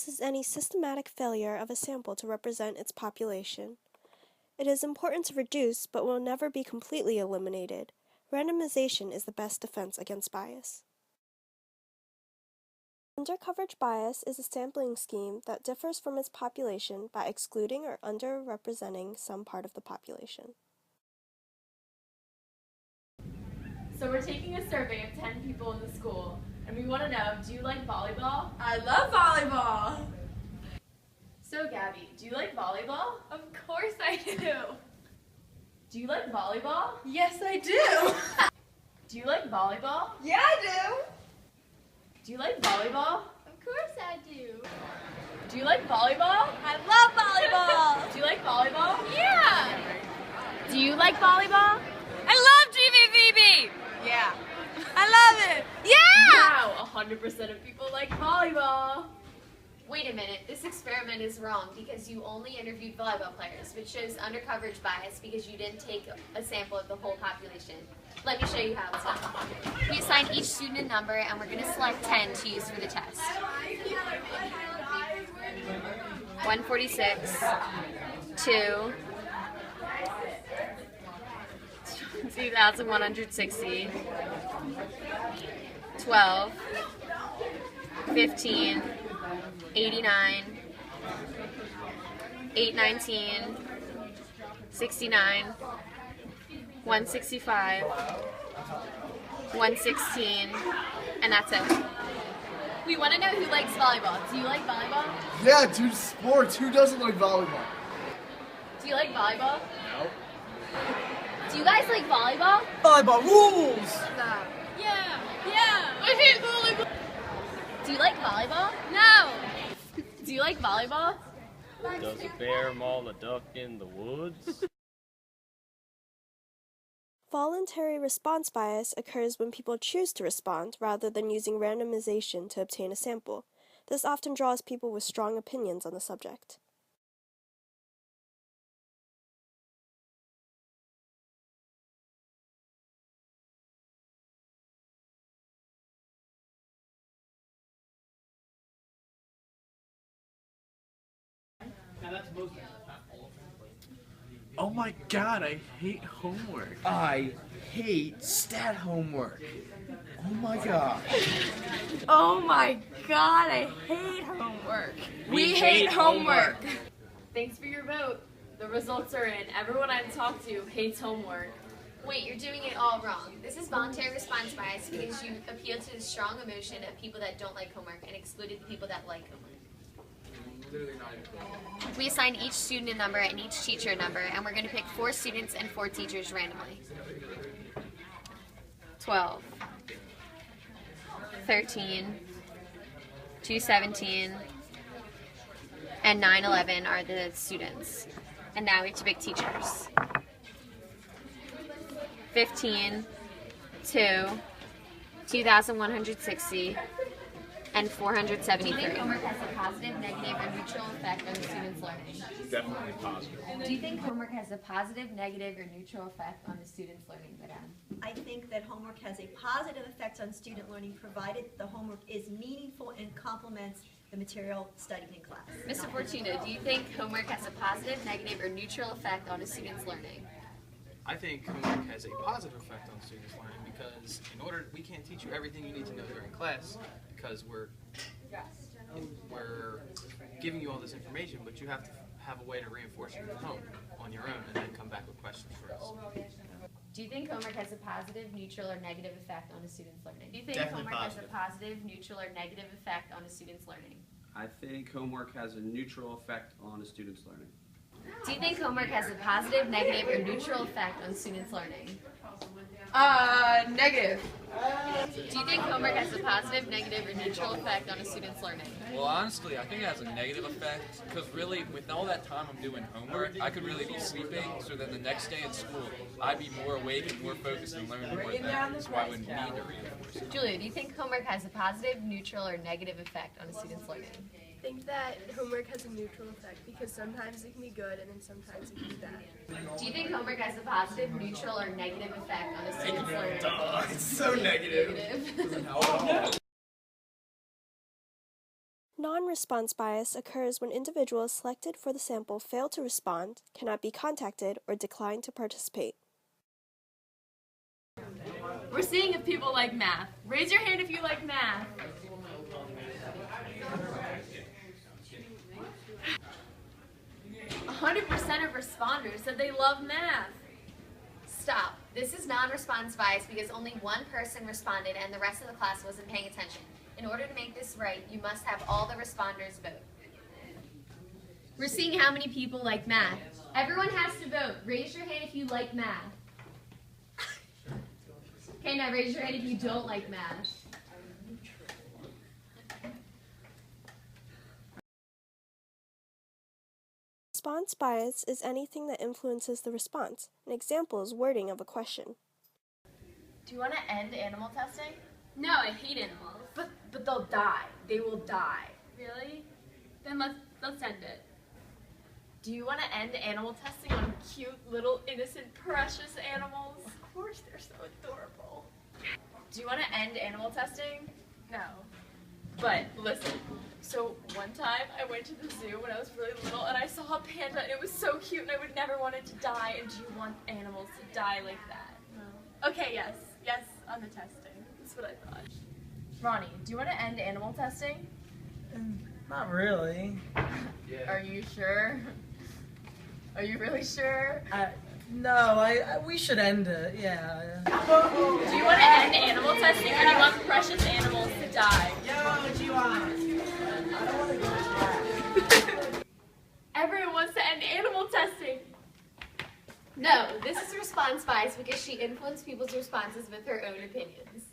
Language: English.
bias is any systematic failure of a sample to represent its population. It is important to reduce, but will never be completely eliminated. Randomization is the best defense against bias. Undercoverage bias is a sampling scheme that differs from its population by excluding or underrepresenting some part of the population. So we're taking a survey of 10 people in the school, and we want to know, do you like volleyball? I love volleyball! So Gabby, do you like volleyball? Of course I do! Do you like volleyball? Yes, I do! Do you like volleyball? Yeah, I do! Do you like volleyball? Of course I do! Do you like volleyball? I love volleyball! Do you like volleyball? Yeah! Do you like volleyball? I love GVVB! Yeah! I love it! Yeah! Wow, 100% of people like volleyball. Wait a minute, this experiment is wrong because you only interviewed volleyball players, which shows undercoverage bias because you didn't take a sample of the whole population. Let me show you how it's done. We assign each student a number and we're going to select 10 to use for the test. 146, 2, 2,160, 12, 15, 89, 819, 69, 165, 116, and that's it. We want to know who likes volleyball. Do you like volleyball? Yeah, dude, sports. Who doesn't like volleyball? Do you like volleyball? No. Do you guys like volleyball? Volleyball rules! Yeah. I hate volleyball. Do you like volleyball? No! Do you like volleyball? Does a bear maul a duck in the woods? Voluntary response bias occurs when people choose to respond rather than using randomization to obtain a sample. This often draws people with strong opinions on the subject. Oh my god, I hate homework. I hate stat homework. Oh my gosh. Oh my god, I hate homework. We hate homework. Thanks for your vote. The results are in. Everyone I've talked to hates homework. Wait, you're doing it all wrong. This is voluntary response bias because you appealed to the strong emotion of people that don't like homework and excluded the people that like homework. We assign each student a number and each teacher a number, and we're going to pick 4 students and 4 teachers randomly. 12, 13, 217, and 911 are the students. And now we have to pick teachers. 15, 2, 2,160, and 473. Do you think homework has a positive, negative, or neutral effect on the student's learning? Definitely positive. Do you think homework has a positive, negative, or neutral effect on the student's learning, Madame? I think that homework has a positive effect on student learning provided the homework is meaningful and complements the material studied in class. Mr. Fortuna, do you think homework has a positive, negative, or neutral effect on a student's learning? I think homework has a positive effect on students' learning because we can't teach you everything you need to know during class because we're giving you all this information, but you have to have a way to reinforce it at home on your own and then come back with questions for us. Do you think homework has a positive, neutral, or negative effect on a student's learning? Do you think Definitely homework has positive. a positive, neutral, or negative effect on a student's learning? I think homework has a neutral effect on a student's learning. Do you think homework has a positive, negative, or neutral effect on students' learning? Negative. Do you think homework has a positive, negative, or neutral effect on a student's learning? Well, honestly, I think it has a negative effect because really, with all that time I'm doing homework, I could really be sleeping, so then the next day in school, I'd be more awake and more focused and learn more then, so I wouldn't need to reinforce it. Julia, do you think homework has a positive, neutral, or negative effect on a student's learning? I think that homework has a neutral effect because sometimes it can be good and then sometimes it can be bad. Do you think homework has a positive, neutral, or negative effect on a student's learning? It's so negative. Negative. Non-response bias occurs when individuals selected for the sample fail to respond, cannot be contacted, or decline to participate. We're seeing if people like math. Raise your hand if you like math. A 100% of responders said they love math. Stop. This is non-response bias because only one person responded and the rest of the class wasn't paying attention. In order to make this right, you must have all the responders vote. We're seeing how many people like math. Everyone has to vote. Raise your hand if you like math. Okay, now raise your hand if you don't like math. Response bias is anything that influences the response. An example is wording of a question. Do you want to end animal testing? No, I hate animals. But they'll die. They will die. Really? Then let's end it. Do you want to end animal testing on cute, little, innocent, precious animals? Of course, they're so adorable. Do you want to end animal testing? No. But listen, so one time I went to the zoo when I was really little and I saw a panda and it was so cute and I would never want it to die. And do you want animals to die like that? No. Okay, yes. Yes, on the testing. That's what I thought. Ronnie, do you want to end animal testing? Not really. Are you sure? Are you really sure? No, we should end it, yeah. Do you want to end animal testing or do you want precious animals to die? What do you want? I don't want to go back. Everyone wants to end animal testing. No, this is response bias because she influenced people's responses with her own opinions.